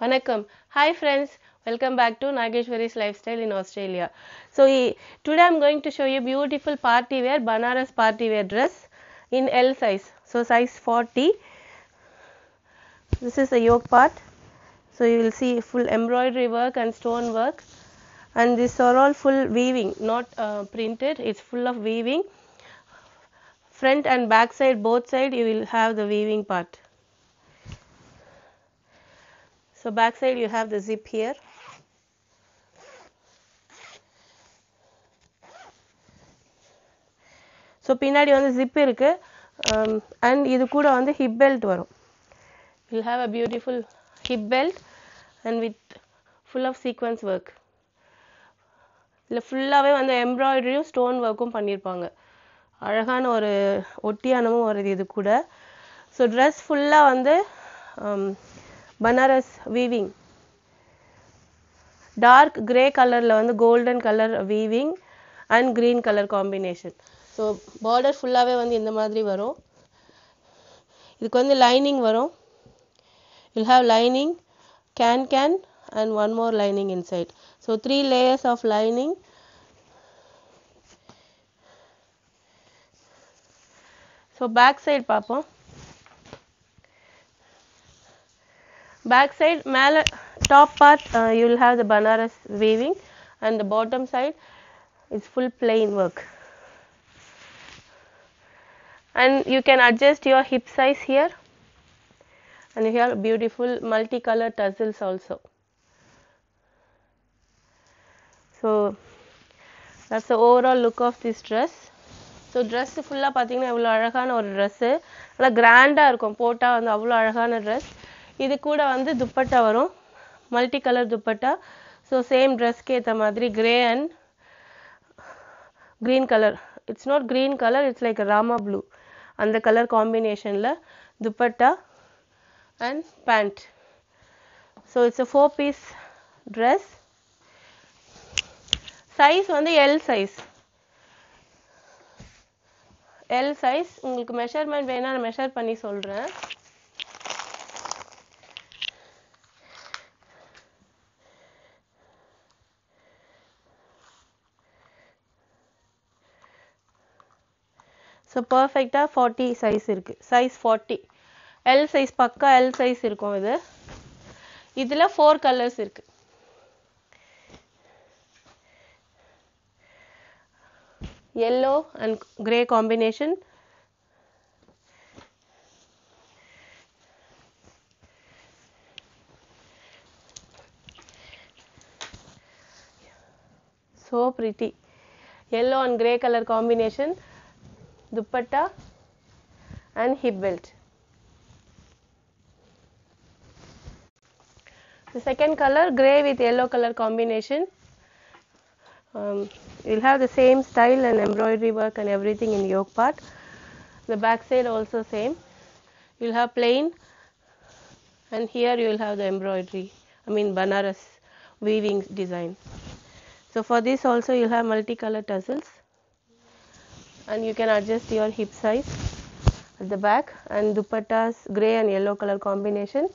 Vanakkam. Hi friends, welcome back to Nageshwari's Lifestyle in Australia. Today I'm going to show you beautiful party wear Banaras party wear dress in L size. So size 40. This is the yoke part. So you will see full embroidery work and stone work, and these are all full weaving, not printed. It's full of weaving. Front and back side, both side you will have the weaving part. So back side you have the zip here. So பின்னாடி வந்து zip இருக்கு அண்ட் இது கூட வந்து hip belt வரும். Will have a beautiful hip belt and with full of sequins work. இதில் ஃபுல்லாகவே வந்து எம்ப்ராய்டரியும் ஸ்டோன் ஒர்க்கும் பண்ணியிருப்பாங்க. அழகான ஒரு ஒட்டியானமும் வருது இது கூட. ஸோ ட்ரெஸ் ஃபுல்லாக வந்து பனாரஸ் வீவிங், டார்க் கிரே கலரில் வந்து golden colour weaving and green colour combination. So border ஃபுல்லாகவே வந்து இந்த மாதிரி வரும். இதுக்கு வந்து லைனிங் வரும். Will have lining, can and one more lining inside. So 3 layers of lining. So back side பார்ப்போம். பேக் சைடு மேலே top part you will have the Banaras weaving and the bottom side is full plain work. And you can adjust your hip size here, and you have beautiful multicolor tassels also. So that's the overall look of this dress. So dress ஃபுல்லாக பார்த்தீங்கன்னா இவ்வளோ அழகான ஒரு dress, நல்லா கிராண்டாக இருக்கும், போட்டால் வந்து அவ்வளோ அழகான ட்ரெஸ். இது கூட வந்து துப்பட்டா வரும், multi colour dupatta. So same ட்ரெஸ்க்கு ஏற்ற மாதிரி grey and green colour. It's not green colour, it's like Rama blue. அந்த கலர் காம்பினேஷனில் dupatta and pant. So it's a 4-piece dress. Size வந்து எல் சைஸ். L size. உங்களுக்கு மெஷர்மெண்ட் வேணா நான் மெஷர் பண்ணி சொல்கிறேன். ஸோ பர்ஃபெக்டாக 40 சைஸ் இருக்குது. சைஸ் 40 எல் சைஸ், பக்கா எல் சைஸ் இருக்கும் இது. இதில் 4 கலர்ஸ் இருக்குது. yellow and grey combination, so pretty. Yellow and grey color combination, dupatta and hip belt. The second color, grey with yellow color combination. You'll have the same style and embroidery work and everything in yoke part. The back side also same. You'll have plain, and here you will have the embroidery, Banaras weaving design. So for this also you have multicolor tassels, and you can adjust your hip size at the back. And dupattas grey and yellow color combination.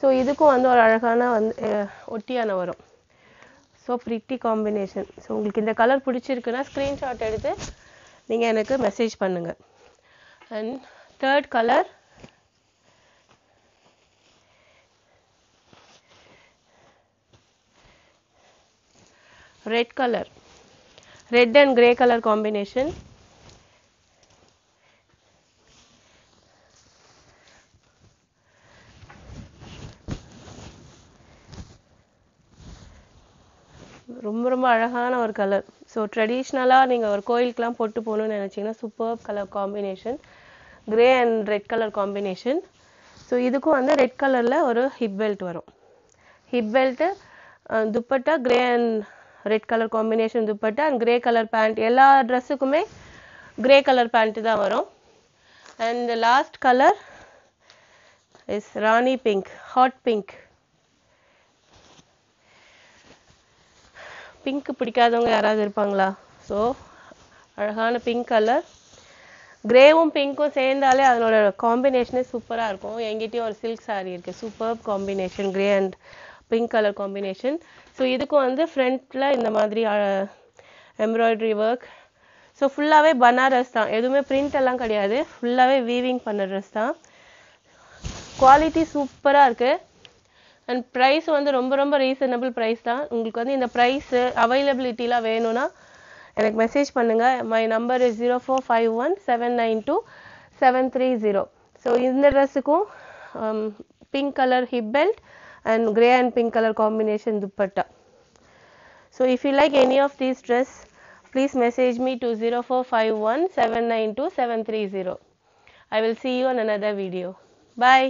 So இதுக்கும் வந்து ஒரு அழகான வந்து ஒட்டியான வரும். So pretty combination. So உங்களுக்கு இந்த colour பிடிச்சிருக்குன்னா screenshot எடுத்து நீங்கள் எனக்கு மெசேஜ் பண்ணுங்கள். And third colour, red colour, red and grey colour combination. ரொம்ப ரொம்ப அழகான ஒரு கலர். ஸோ ட்ரெடிஷ்னலாக நீங்கள் ஒரு கோயிலுக்கெலாம் போட்டு போகணுன்னு நினச்சிங்கன்னா super colour combination, grey and red colour combination. So இதுக்கும் வந்து ரெட் கலரில் ஒரு ஹிப் பெல்ட் வரும். Hip belt, dupatta grey and red colour combination dupatta and grey colour pant. எல்லா ட்ரெஸ்ஸுக்குமே கிரே கலர் பேண்ட்டு தான் வரும். And last colour is rani pink, hot pink. Pink பிடிக்காதவங்க யாராவது இருப்பாங்களா? ஸோ அழகான பிங்க் கலர், கிரேவும் பிங்க்கும் சேர்ந்தாலே அதனோட காம்பினேஷனே சூப்பராக இருக்கும். என்கிட்டயும் ஒரு சில்க் saree இருக்குது, super combination, grey and pink colour combination. So இதுக்கும் வந்து ஃப்ரண்ட்டில் இந்த மாதிரி எம்ப்ராய்டரி ஒர்க். ஸோ ஃபுல்லாகவே பனாரஸ் தான், எதுவுமே பிரிண்ட் எல்லாம் கிடையாது, ஃபுல்லாகவே வீவிங் பண்ண ட்ரெஸ் தான். குவாலிட்டி சூப்பராக இருக்குது. அண்ட் ப்ரைஸ் வந்து ரொம்ப ரொம்ப ரீசனபிள் ப்ரைஸ் தான். உங்களுக்கு வந்து இந்த ப்ரைஸு அவைலபிலிட்டிலாம் வேணும்னா எனக்கு மெசேஜ் பண்ணுங்கள். My number is 0451792730. ஸோ இந்த ட்ரெஸ்ஸுக்கும் pink colour hip belt and grey and pink colour combination dupatta. So if you like any of these dress, please message me to 0451792730. I will see you on another video. Bye.